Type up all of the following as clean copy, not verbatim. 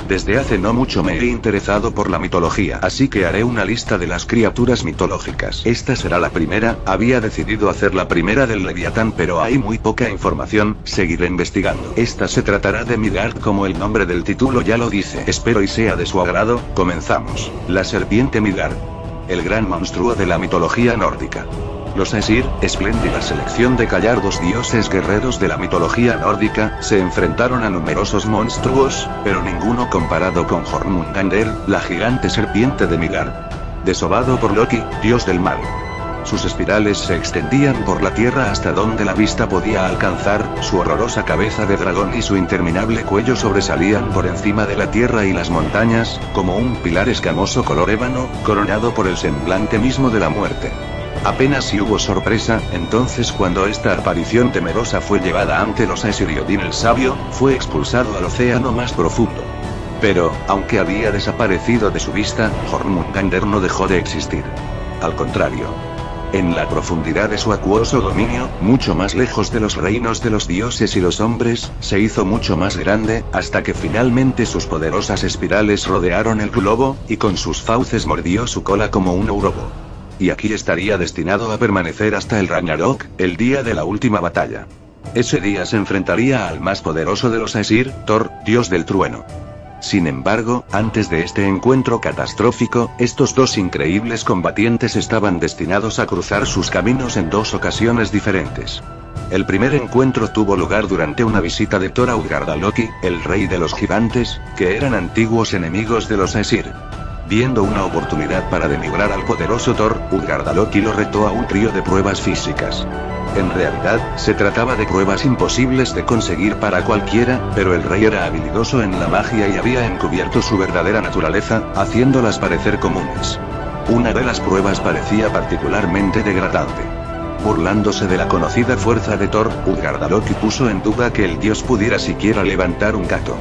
Desde hace no mucho me he interesado por la mitología, así que haré una lista de las criaturas mitológicas. Esta será la primera. Había decidido hacer la primera del Leviatán, pero hay muy poca información. Seguiré investigando. Esta se tratará de Midgard, como el nombre del título ya lo dice. Espero y sea de su agrado. Comenzamos. La serpiente Midgard. El gran monstruo de la mitología nórdica. Los Aesir, espléndida selección de gallardos dioses guerreros de la mitología nórdica, se enfrentaron a numerosos monstruos, pero ninguno comparado con Jormungandr, la gigante serpiente de Midgard. Desobado por Loki, dios del mal. Sus espirales se extendían por la tierra hasta donde la vista podía alcanzar, su horrorosa cabeza de dragón y su interminable cuello sobresalían por encima de la tierra y las montañas, como un pilar escamoso color ébano, coronado por el semblante mismo de la muerte. Apenas si hubo sorpresa, entonces cuando esta aparición temerosa fue llevada ante los Aesir y Odín el sabio, fue expulsado al océano más profundo. Pero, aunque había desaparecido de su vista, Jormungandr no dejó de existir. Al contrario. En la profundidad de su acuoso dominio, mucho más lejos de los reinos de los dioses y los hombres, se hizo mucho más grande, hasta que finalmente sus poderosas espirales rodearon el globo, y con sus fauces mordió su cola como un urobo. Y aquí estaría destinado a permanecer hasta el Ragnarok, el día de la última batalla. Ese día se enfrentaría al más poderoso de los Aesir, Thor, dios del trueno. Sin embargo, antes de este encuentro catastrófico, estos dos increíbles combatientes estaban destinados a cruzar sus caminos en dos ocasiones diferentes. El primer encuentro tuvo lugar durante una visita de Thor a Utgard a Loki, el rey de los gigantes, que eran antiguos enemigos de los Aesir. Viendo una oportunidad para denigrar al poderoso Thor, Utgard a Loki lo retó a un trío de pruebas físicas. En realidad, se trataba de pruebas imposibles de conseguir para cualquiera, pero el rey era habilidoso en la magia y había encubierto su verdadera naturaleza, haciéndolas parecer comunes. Una de las pruebas parecía particularmente degradante. Burlándose de la conocida fuerza de Thor, Utgard a Loki puso en duda que el dios pudiera siquiera levantar un gato.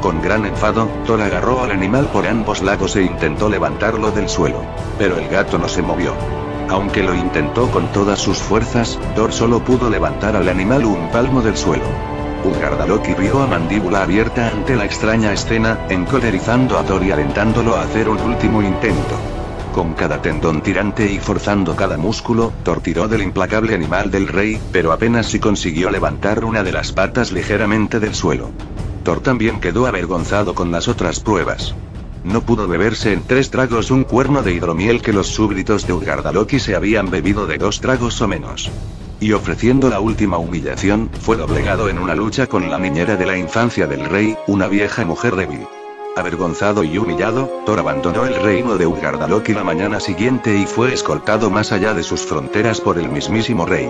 Con gran enfado, Thor agarró al animal por ambos lados e intentó levantarlo del suelo. Pero el gato no se movió. Aunque lo intentó con todas sus fuerzas, Thor solo pudo levantar al animal un palmo del suelo. Utgard a Loki rió a mandíbula abierta ante la extraña escena, encolerizando a Thor y alentándolo a hacer un último intento. Con cada tendón tirante y forzando cada músculo, Thor tiró del implacable animal del rey, pero apenas si consiguió levantar una de las patas ligeramente del suelo. Thor también quedó avergonzado con las otras pruebas. No pudo beberse en 3 tragos un cuerno de hidromiel que los súbditos de Utgard a Loki se habían bebido de 2 tragos o menos. Y ofreciendo la última humillación, fue doblegado en una lucha con la niñera de la infancia del rey, una vieja mujer débil. Avergonzado y humillado, Thor abandonó el reino de Utgard a Loki la mañana siguiente y fue escoltado más allá de sus fronteras por el mismísimo rey.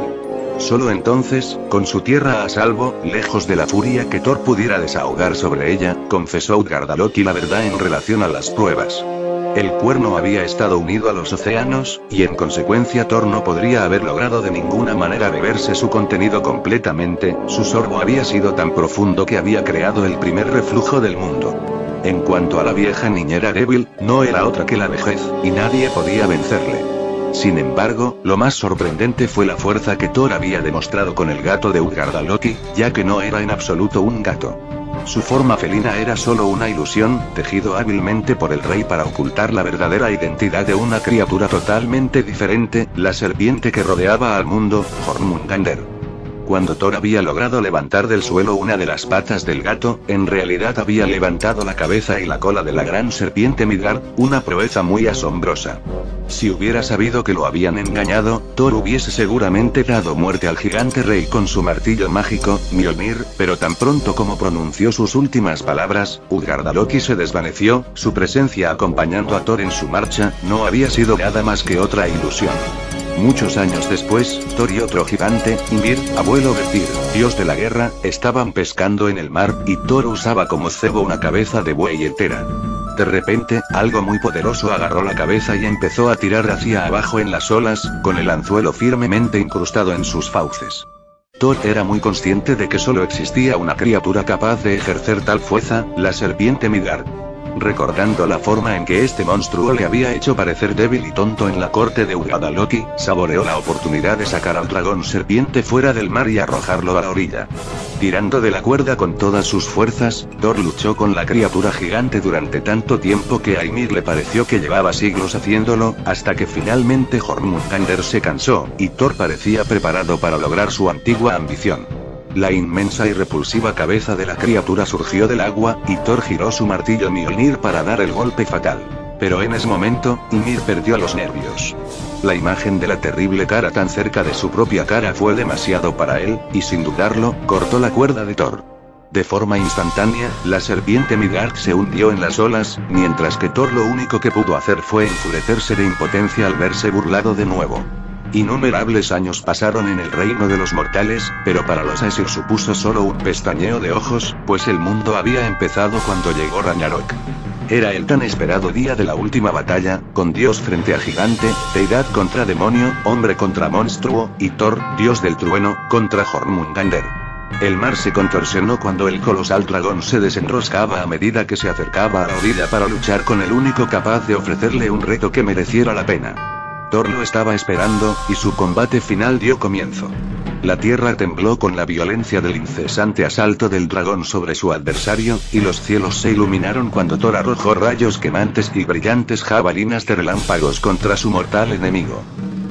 Solo entonces, con su tierra a salvo, lejos de la furia que Thor pudiera desahogar sobre ella, confesó Utgard a Loki la verdad en relación a las pruebas. El cuerno había estado unido a los océanos, y en consecuencia Thor no podría haber logrado de ninguna manera beberse su contenido completamente, su sorbo había sido tan profundo que había creado el primer reflujo del mundo. En cuanto a la vieja niñera débil, no era otra que la vejez, y nadie podía vencerle. Sin embargo, lo más sorprendente fue la fuerza que Thor había demostrado con el gato de Utgard a Loki, ya que no era en absoluto un gato. Su forma felina era solo una ilusión, tejido hábilmente por el rey para ocultar la verdadera identidad de una criatura totalmente diferente, la serpiente que rodeaba al mundo, Jormungandr. Cuando Thor había logrado levantar del suelo una de las patas del gato, en realidad había levantado la cabeza y la cola de la gran serpiente Midgard, una proeza muy asombrosa. Si hubiera sabido que lo habían engañado, Thor hubiese seguramente dado muerte al gigante rey con su martillo mágico, Mjolnir, pero tan pronto como pronunció sus últimas palabras, Utgard a Loki se desvaneció, su presencia acompañando a Thor en su marcha, no había sido nada más que otra ilusión. Muchos años después, Thor y otro gigante, Ymir, abuelo de Tyr, dios de la guerra, estaban pescando en el mar, y Thor usaba como cebo una cabeza de buey entera. De repente, algo muy poderoso agarró la cabeza y empezó a tirar hacia abajo en las olas, con el anzuelo firmemente incrustado en sus fauces. Thor era muy consciente de que solo existía una criatura capaz de ejercer tal fuerza, la serpiente Midgard. Recordando la forma en que este monstruo le había hecho parecer débil y tonto en la corte de Ugadaloki, saboreó la oportunidad de sacar al dragón serpiente fuera del mar y arrojarlo a la orilla. Tirando de la cuerda con todas sus fuerzas, Thor luchó con la criatura gigante durante tanto tiempo que a Ymir le pareció que llevaba siglos haciéndolo, hasta que finalmente Jormungandr se cansó, y Thor parecía preparado para lograr su antigua ambición. La inmensa y repulsiva cabeza de la criatura surgió del agua, y Thor giró su martillo Mjolnir para dar el golpe fatal. Pero en ese momento, Ymir perdió los nervios. La imagen de la terrible cara tan cerca de su propia cara fue demasiado para él, y sin dudarlo, cortó la cuerda de Thor. De forma instantánea, la serpiente Midgard se hundió en las olas, mientras que Thor lo único que pudo hacer fue enfurecerse de impotencia al verse burlado de nuevo. Innumerables años pasaron en el reino de los mortales, pero para los Aesir supuso solo un pestañeo de ojos, pues el mundo había empezado cuando llegó Ragnarok. Era el tan esperado día de la última batalla, con Dios frente a gigante, deidad contra demonio, hombre contra monstruo, y Thor, dios del trueno, contra Jormungandr. El mar se contorsionó cuando el colosal dragón se desenroscaba a medida que se acercaba a la orilla para luchar con el único capaz de ofrecerle un reto que mereciera la pena. Thor lo estaba esperando, y su combate final dio comienzo. La tierra tembló con la violencia del incesante asalto del dragón sobre su adversario, y los cielos se iluminaron cuando Thor arrojó rayos quemantes y brillantes jabalinas de relámpagos contra su mortal enemigo.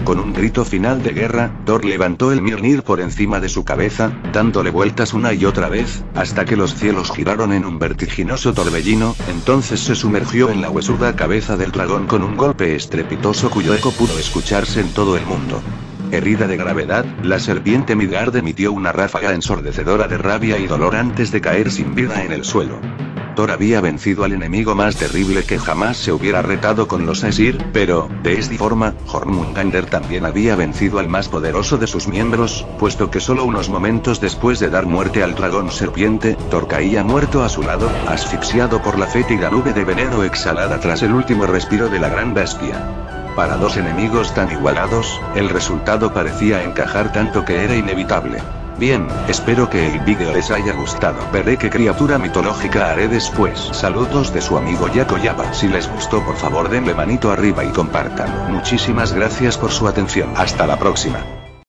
Con un grito final de guerra, Thor levantó el Mjolnir por encima de su cabeza, dándole vueltas una y otra vez, hasta que los cielos giraron en un vertiginoso torbellino, entonces se sumergió en la huesuda cabeza del dragón con un golpe estrepitoso cuyo eco pudo escucharse en todo el mundo. Herida de gravedad, la serpiente Midgard emitió una ráfaga ensordecedora de rabia y dolor antes de caer sin vida en el suelo. Thor había vencido al enemigo más terrible que jamás se hubiera retado con los Aesir, pero, de esta forma, Jormungandr también había vencido al más poderoso de sus miembros, puesto que solo unos momentos después de dar muerte al dragón serpiente, Thor caía muerto a su lado, asfixiado por la fétida nube de veneno exhalada tras el último respiro de la gran bestia. Para dos enemigos tan igualados, el resultado parecía encajar tanto que era inevitable. Bien, espero que el vídeo les haya gustado. Veré qué criatura mitológica haré después. Saludos de su amigo Yakoyaba. Si les gustó, por favor denle manito arriba y compartan. Muchísimas gracias por su atención. Hasta la próxima.